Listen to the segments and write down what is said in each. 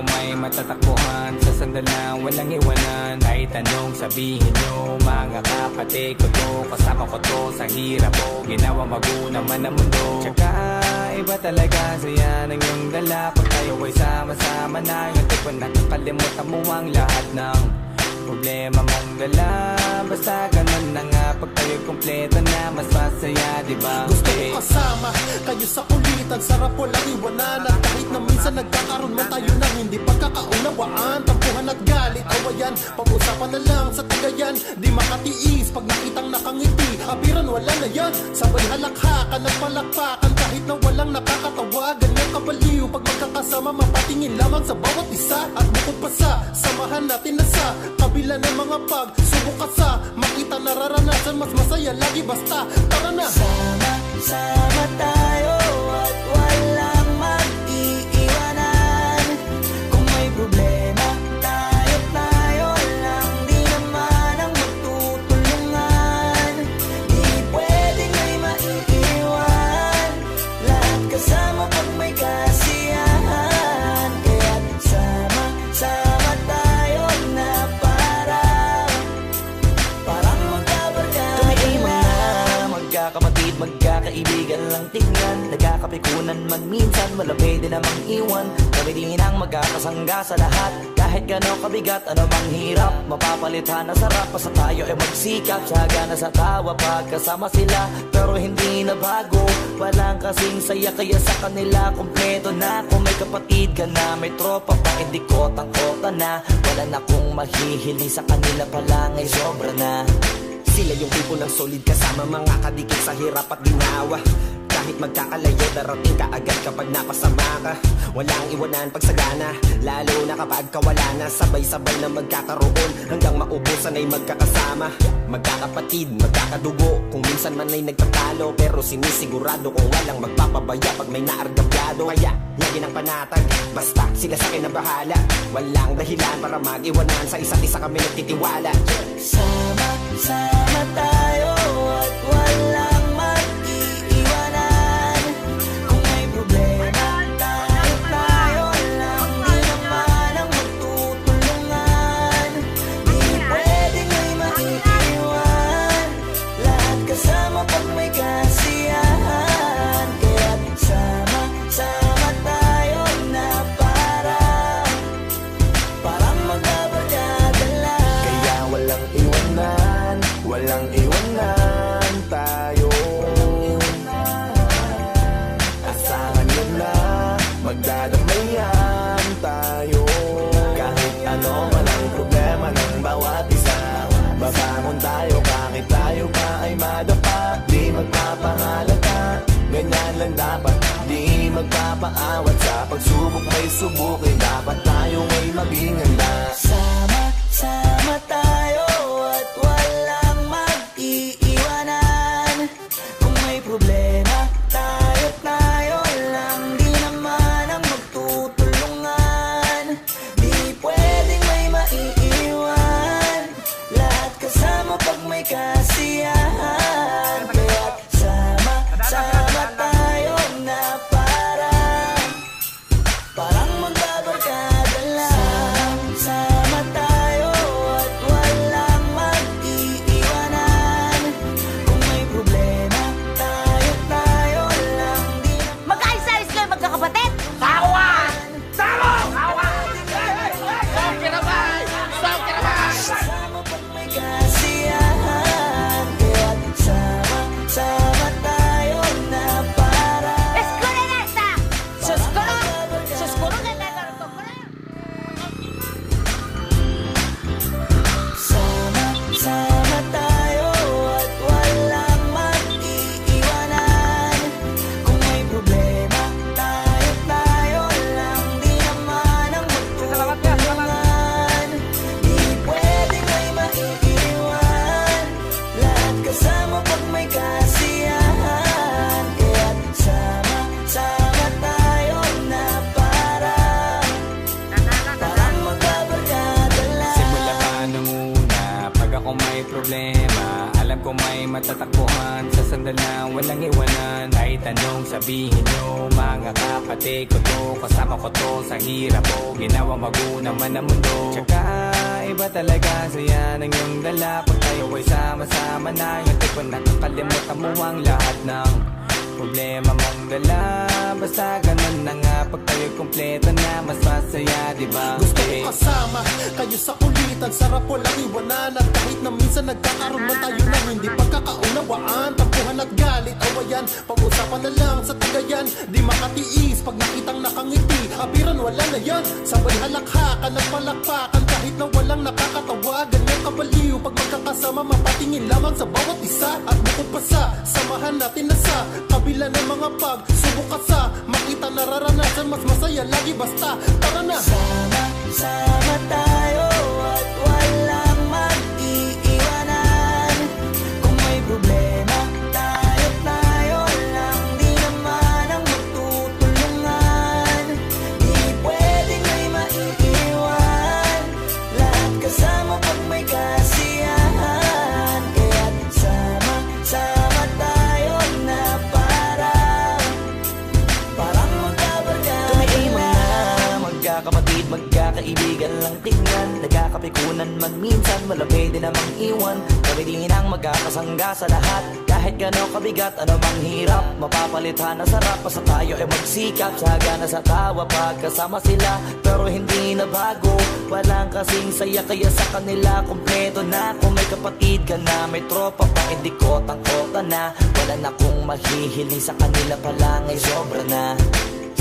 ko may matatakbuhan sa sandalan, walang iwanan. Kahit anong sabihin nyo, mga kapatid ko to, kasama ko to sa hirap ko, ginawa maguna man ang mundo. Tsaka iba talaga saya ng iyong dala, pag tayo ay sama-sama na. Yung tipo nakakalimutan mo ang lahat ng problema mong dala. Basta ganun na nga, pag tayo kompleto na, mas masaya, diba? Gusto ko kasama kayo sa kulitan, sarap walang iwanan. At kahit na minsan nagkakaroon man tayo ng hindi pagkakaunawaan, tampuhan at galit, awayan, pag-usapan na lang sa tagayan. Di makatiis pag nakitang nakangiti, abiran wala na yan. Sabay halakhakan at palakpakan kahit na walang nakakatawa. Ganyan kabaliw pag magkakasama, mapatingin lamang sa bawat isa. At bukod pa sa samahan natin na sa kabila ng mga pagsubok ka sa makita nararanasan, mas masaya lagi basta tara na. Sama tayo at walang mag-iiwanan. Kung may problema, tayo lang, di naman ang magtutulungan. Di pwedeng may maiiwan, lahat kasama pag may kasiyahan. Kaya sama tayo na parang magkabarkada. Kami ay mga magkakapatid, magkakaibigan lang tingnan. Nagkakapikunan man minsan, wala pwede namang iwan. Kami din ang magkakasangga sa lahat. Kahit gano'ng kabigat, ano mang hirap, mapapalitan na sarap. Basta tayo ay magsikap, tsaga na sa tawa pagkasama sila. Pero hindi na bago, walang kasing saya. Kaya sa kanila, kompleto na. Kung may kapatid ka na, may tropa pa, hindi kotang-kota na. Wala na kong mahihiling sa kanila pa lang ay sobra na. Sila yung tipo ng solid kasama, mga kadikit sa hirap at ginawa. Kahit magkakalayo, darating ka agad kapag napasama ka. Walang iwanan pag sagana, lalo na kapag kawala na. Sabay-sabay na magkakaroon, hanggang maubusan ay magkakasama. Magkakapatid, magkakadugo, kung minsan man ay nagtatalo, pero sinisigurado kung walang magpapabaya pag may naargabyado. Kaya, lagi ng panatag, basta sila sa akin na bahala. Walang dahilan para mag-iwanan, sa isa't isa kami nagtitiwala. Sama tayo at walang mag-iiwanan. Kung may problema, tayo lang, di naman ang magtutulungan. Di pwedeng may maiiwan, lahat kasama pag may kasiyahan. Kaya sama tayo na parang magkabarkada lang. Kaya walang iwanan, walang iwanan tayo. Asahan nyo na, magdadamayan tayo. Kahit ano man ang problema ng bawat isa, babangon tayo kahit tayo pa ay madapa. Di magpapahalata, ganyan lang dapat. Di magpapaawat sa pagsubok, may subukin. Dapat tayo ay maging handa. Sama tayo at walang mag-iiwanan. Kung may problema, tayo lang, di naman ang magtutulungan. Di pwedeng may maiiwan, lahat kasama pag may kasiyahan. Kaya sama tayo na parang magbabarkada lang. Sama tayo at walang mag-iiwanan. Kung may problema, tayo lang, di naman. Mag-ayos-ayos kayo magkakapatid! Kasama pag may kasiyahan. Kaya sama tayo na Escuela na esta! Suskuro na esta! Sama tayo at walang mag-iiwanan. Kung may problema, tayo lang, di naman ang magtutulungan. Di pwedeng may maiiwan, lahat kasama pag may kasiyahan. Kaya sama tayo na parang magkabarkada lang. Simula pa nung una, pag ako may problema, alam ko may matatakbuhan sa sandalan, lang, walang iwanan. Kahit anong sabihin nyo, mga kapatid ko to, kasama ko to sa hirap ko, ginawa magunaman naman ang mundo. Tsaka iba talaga ang saya ng iyong dala. Pag tayo ay sama-sama na, yung tipo nakakalimutan mo ang lahat ng problema mong dala. Basta ganun na nga, pag tayo kompleto na, mas masaya, diba? Gusto ko kasama kayo sa kulitan, sarap walang iwanan. At kahit na minsan nagkakaroon man tayo ng hindi pagkakaunawaan, tampuhan at galit, awayan, pag-usapan na lang sa tagayan. Di makatiis pag nakitang nakangiti, abiran wala na yan. Sabay halakhakan at palakpakan, kahit na walang nakakatawa. Ganyan kabaliw pag magkakasama, mapatingin lamang sa bawat isa. At bukod pa sa samahan natin na sa kabila ng mga pagsubok at sa makita nararanasan, mas masaya lagi basta tara na. Sama tayo at walang mag-iiwanan. Kung may problema, tayo lang, di naman ang magtutulungan. Di pwedeng may maiiwan, lahat kasama pag may kasiyahan. Kaya't sama tayo na parang magkabarkada. Kami ay mga magkakapatid, magkakaibigan lang tingnan. Nagkakapikunan man minsan, wala pwede namang iwan. Kami din ang magkakasangga sa lahat. Kahit gano'ng kabigat, ano mang hirap, mapapalitan na sarap. Basta tayo ay magsikap, sagana sa tawa pagkasama sila. Pero hindi na bago, walang kasing saya. Kaya sa kanila kompleto na. Kung may kapatid ka na, may tropa pa, hindi kotang-kota na. Wala na kong mahihiling sa kanila pa lang ay sobra na.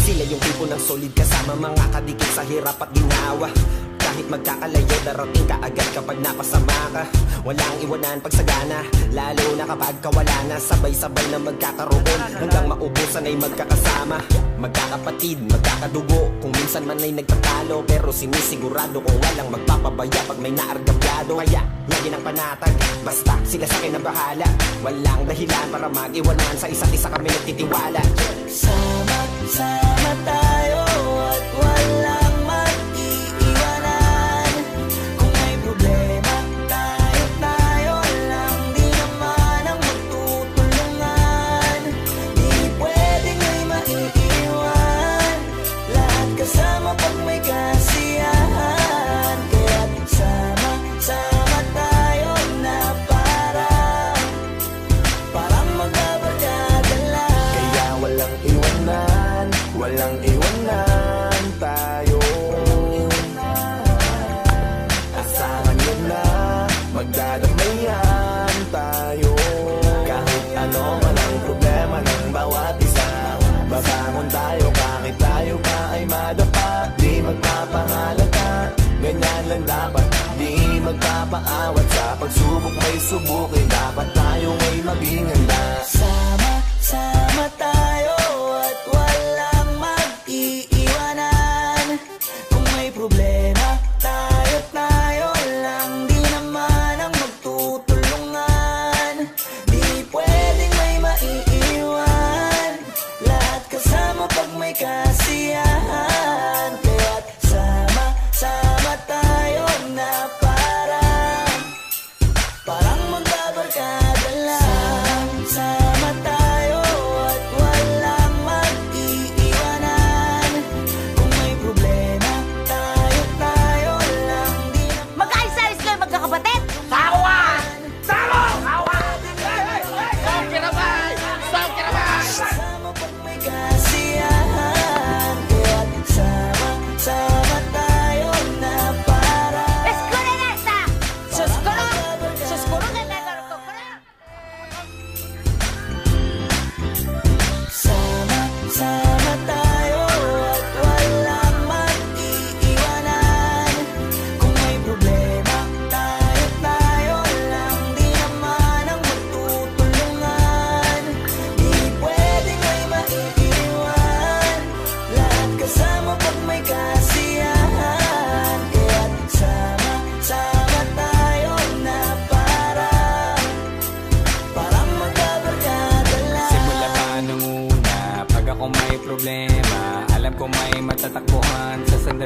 Sila yung tipo ng solid kasama, mga kadikit sa hirap at ginawa. Kahit magkakalayo, darating ka agad kapag napasama ka. Walang iwanan pag sagana, lalo na kapag kawala na. Sabay-sabay na magkakaroon, hanggang maubusan ay magkakasama. Magkakapatid, magkakadugo, kung minsan man ay nagtatalo, pero sinisigurado kung walang magpapabaya pag may naargabyado. Kaya, lagi ng panatag, basta sila sa akin ang bahala. Walang dahilan para mag-iwanan, sa isa't isa kami nagtitiwala. Sama tayo at walang mag-iiwanan. Kung may problema, tayo lang, di naman ang magtutulungan. Di pwedeng may maiiwan, lahat kasama pag may kasiyahan. Kaya't sama tayo na parang magkabarkada lang. Kaya walang iwanan tayo. Asahan nyo na, magdadamayan tayo. Kahit ano man ang problema ng bawat isa, babangon tayo kahit tayo pa ay madapa. Di magpapahalata, ganyan lang dapat. Di magpapaawat, sa pagsubok may subukin. Dapat tayo ay maging handa. Sama tayo at walang mag-iiwanan. Kung may problema, tayo lang, di naman ang magtutulungan. Di pwedeng may maiiwan, lahat kasama pag may kasiyahan. Kaya't sama tayo na parang magkabarkada lang. Sama tayo at walang mag-iiwanan. Kung may problema, tayo lang, di naman Mag-ayos-ayos kayo magkakapatid! kasama pag may kasiyahan. Kaya't sama tayo na Escuela na esta! Suskuro na nagkaroon. Sama tayo at walang mag-iiwanan. Kung may problema, tayo lang, di naman ang magtutulungan. Di pwedeng may maiiwan, lahat kasama pag may kasiyahan. Kaya't sama tayo na parang magkabarkada lang. Simula pa nung una, pag ako may problema, alam ko may matatakbuhan sa sandali.